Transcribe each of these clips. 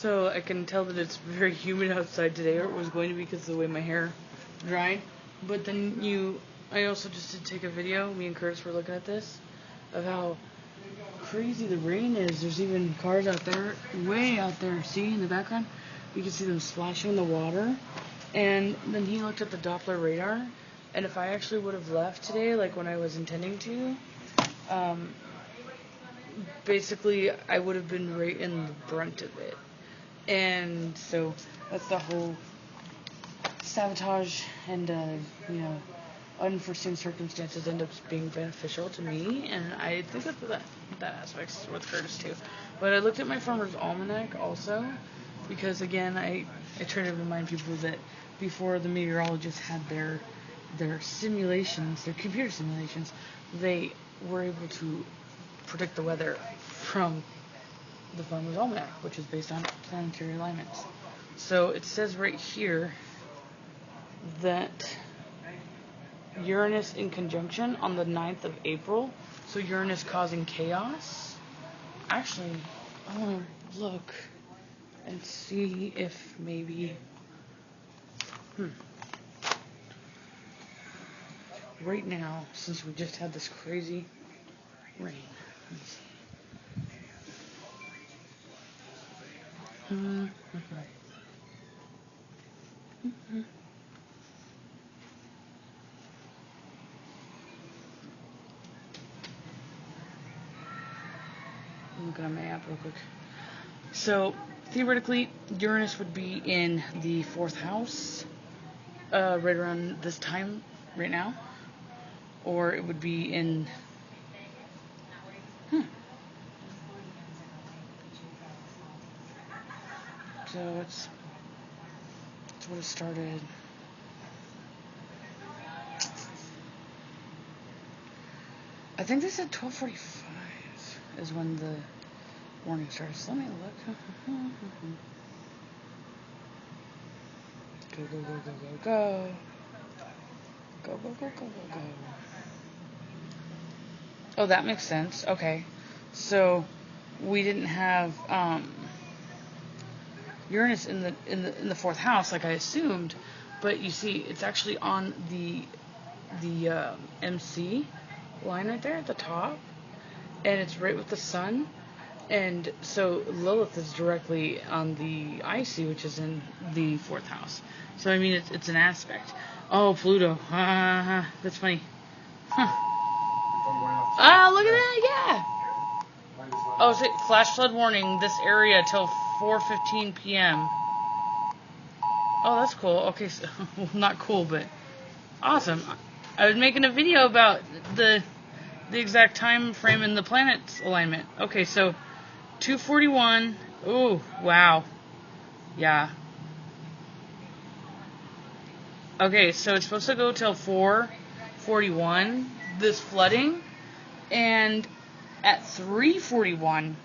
So I can tell that it's very humid outside today, or it was going to be because of the way my hair dried. But then I also just did take a video, me and Curtis were looking at this, of how crazy the rain is. There's even cars out there, way out there, see in the background? You can see them splashing in the water. And then he looked at the Doppler radar, and if I actually would have left today, like when I was intending to, basically I would have been right in the brunt of it. And so that's the whole sabotage and, unforeseen circumstances end up being beneficial to me, and I think that aspect's with Curtis too. But I looked at my farmer's almanac also, because again, I try to remind people that before the meteorologists had their simulations, their computer simulations, they were able to predict the weather from the farmer's almanac, which is based on planetary alignments. So it says right here that Uranus in conjunction on the 9th of April. So Uranus causing chaos. Actually, I want to look and see if maybe... Right now, since we just had this crazy rain. Let's see. Look at my app real quick. So theoretically, Uranus would be in the 4th house, right around this time, right now, or it would be in. So it's what it started. I think they said 12:45 is when the warning starts. Let me look. Go, go, go, go, go, go. Go, go, go, go, go, go. Oh, that makes sense. Okay. So we didn't have Uranus in the 4th house like I assumed, but you see it's actually on the MC line right there at the top, and it's right with the sun, and so Lilith is directly on the IC, which is in the 4th house. So I mean it's an aspect. Oh, Pluto. That's funny. Look at that. Yeah. Oh, so flash flood warning this area till 4:15 p.m. Oh, that's cool. Okay, so, not cool, but awesome. I was making a video about the exact time frame in the planet's alignment. Okay, so 2:41. Ooh, wow. Yeah. Okay, so it's supposed to go till 4:41, this flooding, and at 3:41,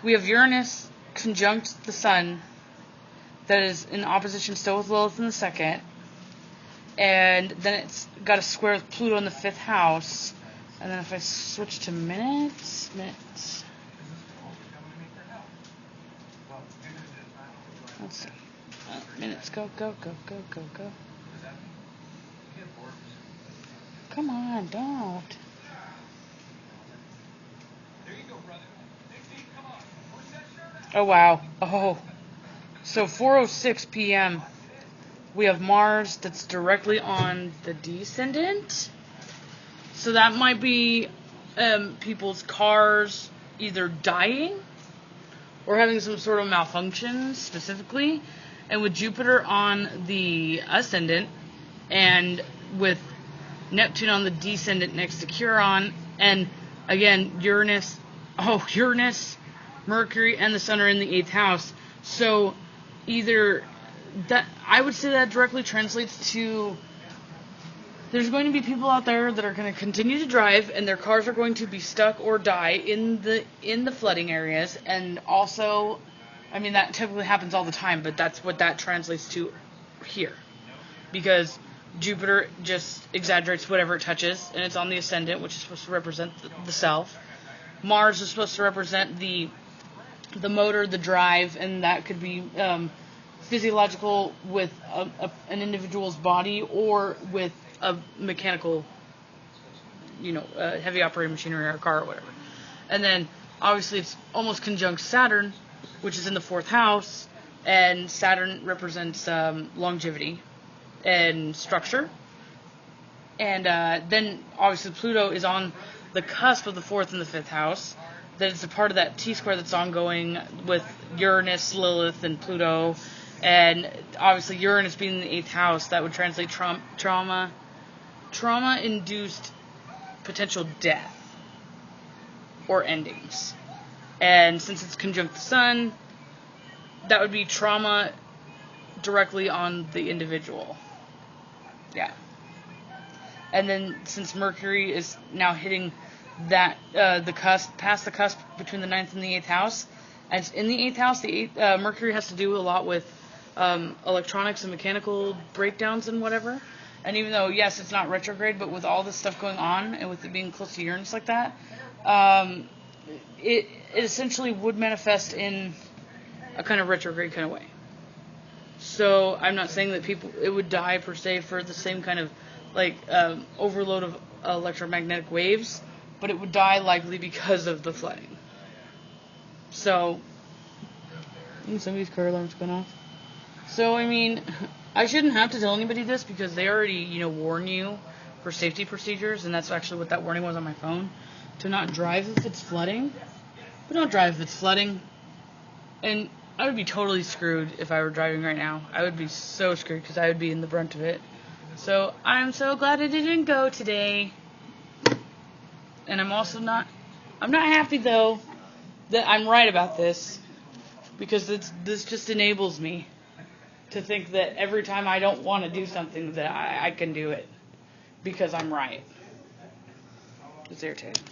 we have Uranus conjunct the Sun, that is in opposition still with Lilith in the 2nd, and then it's got a square with Pluto in the 5th house, and then if I switch to minutes, let's see, minutes, go, go, go, go, go, go. Come on, don't. Oh, wow. Oh. So 4:06 p.m. we have Mars that's directly on the descendant. So that might be people's cars either dying or having some sort of malfunction specifically. And with Jupiter on the ascendant and with Neptune on the descendant next to Chiron, and again, Uranus, Mercury, and the Sun are in the 8th house. So either that, I would say that directly translates to there's going to be people out there that are going to continue to drive, and their cars are going to be stuck or die in the flooding areas. And also, I mean, that typically happens all the time, but that's what that translates to here, because Jupiter just exaggerates whatever it touches, and it's on the ascendant, which is supposed to represent the self. Mars is supposed to represent the the motor, the drive, and that could be physiological with an individual's body or with a mechanical, heavy operating machinery or a car or whatever. And then obviously it's almost conjunct Saturn, which is in the 4th house, and Saturn represents longevity and structure. And then obviously Pluto is on the cusp of the 4th and the 5th house. That it's a part of that T-square that's ongoing with Uranus, Lilith, and Pluto. And obviously Uranus being in the 8th house, that would translate trauma-induced potential death or endings. And since it's conjunct the Sun, that would be trauma directly on the individual. Yeah. And then since Mercury is now hitting that the cusp, past the cusp between the 9th and the 8th house, and it's in the 8th house, Mercury has to do a lot with electronics and mechanical breakdowns and whatever. And even though, yes, it's not retrograde, but with all this stuff going on and with it being close to Uranus like that, it essentially would manifest in a kind of retrograde kind of way. So I'm not saying that it would die per se for the same kind of overload of electromagnetic waves, but it would die likely because of the flooding. So, somebody's car alarm's going off. So, I mean, I shouldn't have to tell anybody this because they already, warn you for safety procedures, and that's actually what that warning was on my phone. To not drive if it's flooding. But don't drive if it's flooding. And I would be totally screwed if I were driving right now. I would be so screwed because I would be in the brunt of it. So, I'm so glad I didn't go today. And I'm not happy though that I'm right about this, because this just enables me to think that every time I don't want to do something that I can do it because I'm right. It's irritating.